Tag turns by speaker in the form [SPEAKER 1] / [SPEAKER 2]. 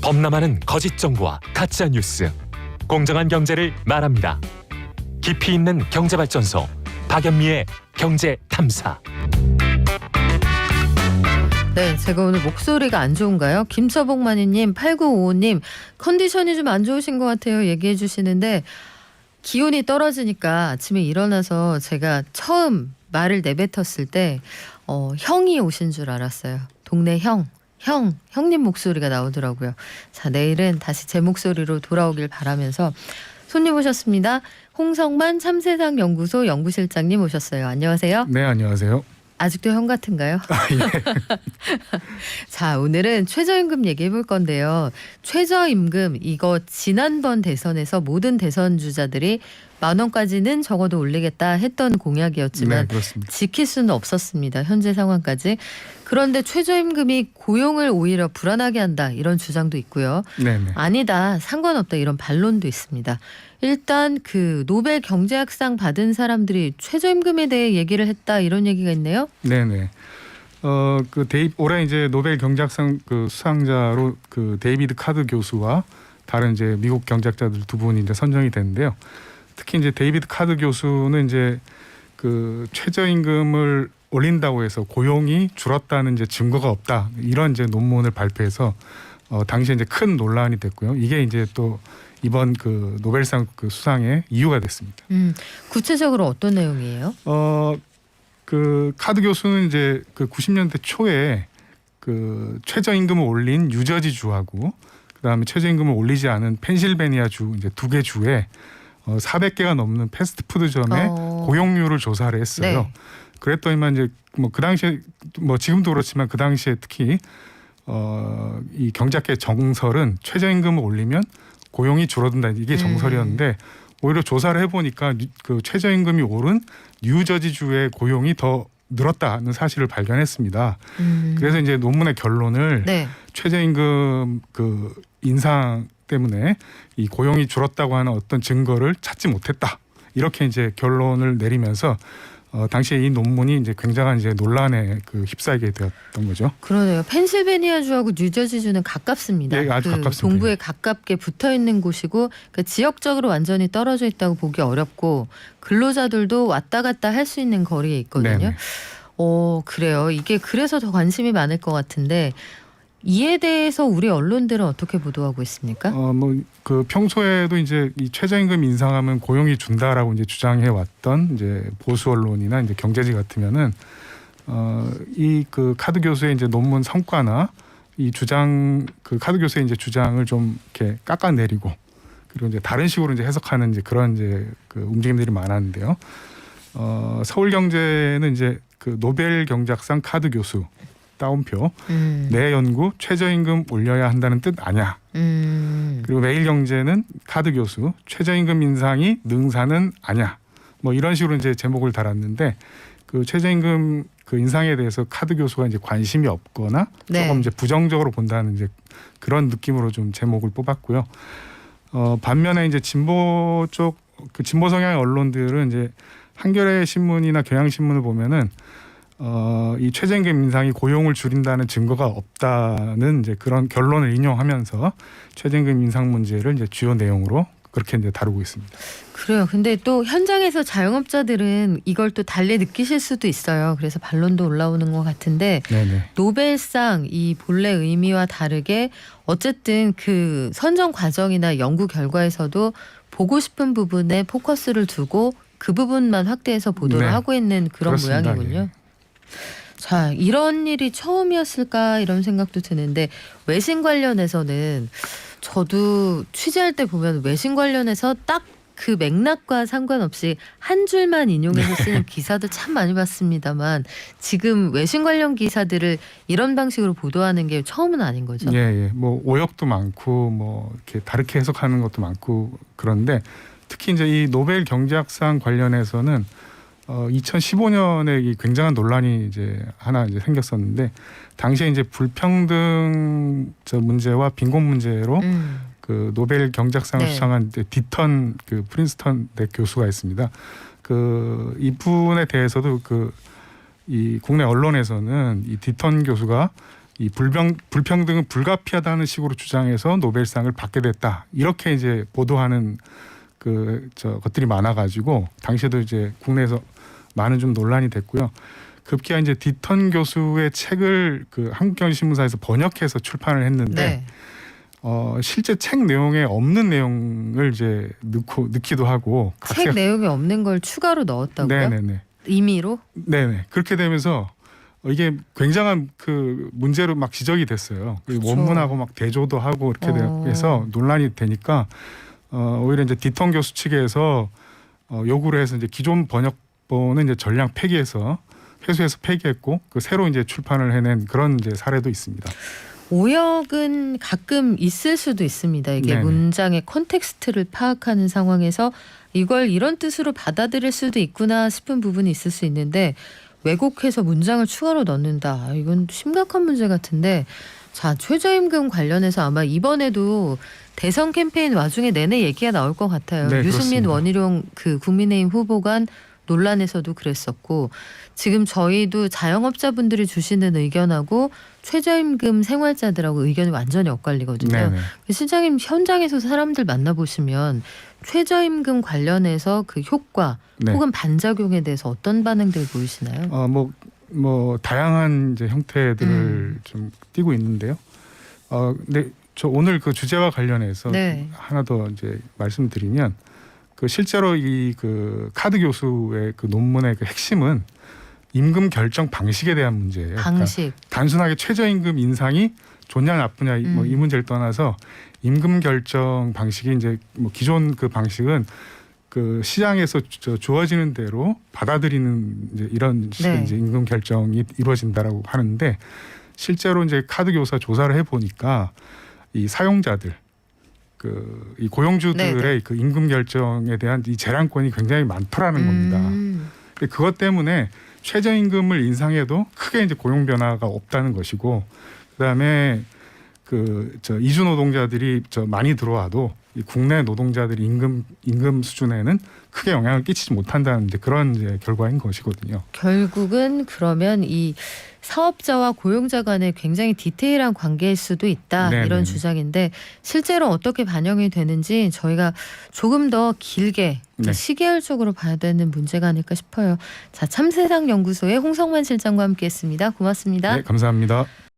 [SPEAKER 1] 범람하는 거짓 정보와 가짜 뉴스, 공정한 경제를 말합니다. 깊이 있는 경제발전소 박연미의 경제탐사.
[SPEAKER 2] 네, 제가 오늘 목소리가 안 좋은가요? 김서복마니님, 8955님 컨디션이 좀 안 좋으신 것 같아요. 얘기해 주시는데 기온이 떨어지니까 아침에 일어나서 제가 처음 말을 내뱉었을 때 형이 오신 줄 알았어요. 동네 형님 목소리가 나오더라고요. 자, 내일은 다시 제 목소리로 돌아오길 바라면서 손님 오셨습니다. 홍성만 참세상 연구소 연구실장님 오셨어요. 안녕하세요.
[SPEAKER 3] 네, 안녕하세요.
[SPEAKER 2] 아직도 형 같은가요?
[SPEAKER 3] 예.
[SPEAKER 2] 자, 오늘은 최저임금 얘기해 볼 건데요. 최저임금 이거 지난번 대선에서 모든 대선 주자들이 10,000원까지는 적어도 올리겠다 했던 공약이었지만
[SPEAKER 3] 네, 그렇습니다.
[SPEAKER 2] 지킬 수는 없었습니다. 현재 상황까지. 그런데 최저임금이 고용을 오히려 불안하게 한다 이런 주장도 있고요.
[SPEAKER 3] 네네.
[SPEAKER 2] 아니다, 상관없다 이런 반론도 있습니다. 일단 그 노벨 경제학상 받은 사람들이 최저임금에 대해 얘기를 했다 이런 얘기가 있네요.
[SPEAKER 3] 네네. 올해 이제 노벨 경제학상 그 수상자로 그 데이비드 카드 교수와 다른 이제 미국 경제학자들 두 분이 이제 선정이 됐는데요. 특히 이제 데이비드 카드 교수는 이제 그 최저임금을 올린다고 해서 고용이 줄었다는 이제 증거가 없다 이런 이제 논문을 발표해서 당시에 이제 큰 논란이 됐고요. 이게 이제 또 이번 그 노벨상 그 수상의 이유가 됐습니다.
[SPEAKER 2] 구체적으로 어떤 내용이에요?
[SPEAKER 3] 그 카드 교수는 이제 그 90년대 초에 그 최저임금을 올린 뉴저지 주하고 그다음에 최저임금을 올리지 않은 펜실베니아 주 이제 두 개 주에 400개가 넘는 패스트푸드점의 고용률을 조사를 했어요.
[SPEAKER 2] 네.
[SPEAKER 3] 그랬더니만 이제 뭐 그 당시에 뭐 지금도 그렇지만 그 당시에 특히 이 경제학계 정설은 최저임금을 올리면 고용이 줄어든다 이게 정설이었는데 오히려 조사를 해보니까 그 최저임금이 오른 뉴저지주의 고용이 더 늘었다는 사실을 발견했습니다. 그래서 이제 논문의 결론을
[SPEAKER 2] 네.
[SPEAKER 3] 최저임금 그 인상 때문에 이 고용이 줄었다고 하는 어떤 증거를 찾지 못했다. 이렇게 이제 결론을 내리면서 당시에 이 논문이 이제 굉장한 이제 논란에 그 휩싸이게 되었던 거죠.
[SPEAKER 2] 그러네요. 펜실베니아주하고 뉴저지주는 가깝습니다.
[SPEAKER 3] 네, 아주 가깝습니다.
[SPEAKER 2] 동부에 가깝게 붙어 있는 곳이고 그 지역적으로 완전히 떨어져 있다고 보기 어렵고 근로자들도 왔다 갔다 할 수 있는 거리에 있거든요.
[SPEAKER 3] 네네.
[SPEAKER 2] 그래요. 이게 그래서 더 관심이 많을 것 같은데 이에 대해서 우리 언론들은 어떻게 보도하고 있습니까?
[SPEAKER 3] 뭐 그 평소에도 이제 이 최저임금 인상하면 고용이 준다라고 이제 주장해 왔던 이제 보수 언론이나 이제 경제지 같으면은 이 그 카드 교수의 이제 논문 성과나 이 주장 그 카드 교수의 이제 주장을 좀 이렇게 깎아내리고 그리고 이제 다른 식으로 이제 해석하는 이제 그런 이제 그 움직임들이 많았는데요. 서울경제는 이제 그 노벨 경제학상 카드 교수 따옴표 내 연구 최저임금 올려야 한다는 뜻 아냐. 그리고 매일경제는 카드 교수 최저임금 인상이 능사는 아냐. 뭐 이런 식으로 이제 제목을 달았는데 그 최저임금 그 인상에 대해서 카드 교수가 이제 관심이 없거나
[SPEAKER 2] 네.
[SPEAKER 3] 조금 이제 부정적으로 본다는 이제 그런 느낌으로 좀 제목을 뽑았고요. 반면에 이제 진보 쪽 그 진보 성향의 언론들은 이제 한겨레 신문이나 경향신문을 보면은 이 최저임금 인상이 고용을 줄인다는 증거가 없다는 이제 그런 결론을 인용하면서 최저임금 인상 문제를 이제 주요 내용으로 그렇게 이제 다루고 있습니다.
[SPEAKER 2] 그래요. 근데 또 현장에서 자영업자들은 이걸 또 달리 느끼실 수도 있어요. 그래서 반론도 올라오는 것 같은데
[SPEAKER 3] 네네.
[SPEAKER 2] 노벨상 이 본래 의미와 다르게 어쨌든 그 선정 과정이나 연구 결과에서도 보고 싶은 부분에 포커스를 두고 그 부분만 확대해서 보도를
[SPEAKER 3] 네.
[SPEAKER 2] 하고 있는 그런
[SPEAKER 3] 그렇습니다.
[SPEAKER 2] 모양이군요.
[SPEAKER 3] 예.
[SPEAKER 2] 자, 이런 일이 처음이었을까 이런 생각도 드는데 외신 관련해서는 저도 취재할 때 보면 외신 관련해서 딱 그 맥락과 상관없이 한 줄만 인용해서 쓰는 기사도 참 많이 봤습니다만 지금 외신 관련 기사들을 이런 방식으로 보도하는 게 처음은 아닌 거죠.
[SPEAKER 3] 예. 뭐 오역도 많고 뭐 이렇게 다르게 해석하는 것도 많고 그런데 특히 이제 이 노벨 경제학상 관련해서는 2015년에 이 굉장한 논란이 이제 하나 이제 생겼었는데 당시에 이제 불평등 문제와 빈곤 문제로 그 노벨 경제학상을
[SPEAKER 2] 네.
[SPEAKER 3] 수상한 디턴 그 프린스턴 대 교수가 있습니다. 그 이분에 대해서도 그 이 국내 언론에서는 이 디턴 교수가 이 불평등은 불가피하다는 식으로 주장해서 노벨상을 받게 됐다. 이렇게 이제 보도하는 것들이 많아가지고 당시에도 이제 국내에서 많은 좀 논란이 됐고요. 급기야 이제 디턴 교수의 책을 그 한국경제신문사에서 번역해서 출판을 했는데 실제 책 내용에 없는 내용을 이제 넣기도 하고
[SPEAKER 2] 책 내용이 없는 걸 추가로 넣었다고요?
[SPEAKER 3] 네네네.
[SPEAKER 2] 임의로?
[SPEAKER 3] 네네. 그렇게 되면서 이게 굉장한 그 문제로 막 지적이 됐어요.
[SPEAKER 2] 그렇죠.
[SPEAKER 3] 원문하고 막 대조도 하고 이렇게 해서 논란이 되니까 오히려 이제 디턴 교수 측에서 요구를 해서 이제 기존 번역본은 이제 전량 폐기해서 회수해서 폐기했고 그 새로 이제 출판을 해낸 그런 이제 사례도 있습니다.
[SPEAKER 2] 오역은 가끔 있을 수도 있습니다. 이게
[SPEAKER 3] 네네.
[SPEAKER 2] 문장의 컨텍스트를 파악하는 상황에서 이걸 이런 뜻으로 받아들일 수도 있구나 싶은 부분이 있을 수 있는데 왜곡해서 문장을 추가로 넣는다. 이건 심각한 문제 같은데 자 최저임금 관련해서 아마 이번에도 대선 캠페인 와중에 내내 얘기가 나올 것 같아요.
[SPEAKER 3] 네,
[SPEAKER 2] 유승민
[SPEAKER 3] 그렇습니다.
[SPEAKER 2] 원희룡 그 국민의힘 후보간 논란에서도 그랬었고 지금 저희도 자영업자분들이 주시는 의견하고 최저임금 생활자들하고 의견이 완전히 엇갈리거든요.
[SPEAKER 3] 네네.
[SPEAKER 2] 실장님 현장에서 사람들 만나보시면 최저임금 관련해서 그 효과
[SPEAKER 3] 네.
[SPEAKER 2] 혹은 반작용에 대해서 어떤 반응들 보이시나요?
[SPEAKER 3] 뭐 다양한 이제 형태들을 좀 띠고 있는데요. 근데 저 오늘 그 주제와 관련해서
[SPEAKER 2] 네.
[SPEAKER 3] 하나 더 이제 말씀드리면 그 실제로 이 그 카드 교수의 그 논문의 그 핵심은 임금 결정 방식에 대한 문제예요.
[SPEAKER 2] 방식.
[SPEAKER 3] 그러니까 단순하게 최저임금 인상이 좋냐 나쁘냐 뭐 이 문제를 떠나서 임금 결정 방식이 이제 뭐 기존 그 방식은 그 시장에서 주어지는 대로 받아들이는 이제 이런 식의
[SPEAKER 2] 네.
[SPEAKER 3] 이제 임금 결정이 이루어진다라고 하는데 실제로 이제 카드 교사 조사를 해 보니까 이 사용자들 이 고용주들의
[SPEAKER 2] 네네.
[SPEAKER 3] 그 임금 결정에 대한 이 재량권이 굉장히 많더라는 겁니다. 근데 그것 때문에 최저임금을 인상해도 크게 이제 고용 변화가 없다는 것이고, 그다음에 이주 노동자들이 많이 들어와도 이 국내 노동자들이 임금 수준에는 크게 영향을 끼치지 못한다는 이제 그런 이제 결과인 것이거든요.
[SPEAKER 2] 결국은 그러면 이 사업자와 고용자 간의 굉장히 디테일한 관계일 수도 있다.
[SPEAKER 3] 네네.
[SPEAKER 2] 이런 주장인데 실제로 어떻게 반영이 되는지 저희가 조금 더 길게
[SPEAKER 3] 네.
[SPEAKER 2] 시계열적으로 봐야 되는 문제가 아닐까 싶어요. 자, 참세상 연구소의 홍성만 실장과 함께했습니다. 고맙습니다.
[SPEAKER 3] 네, 감사합니다.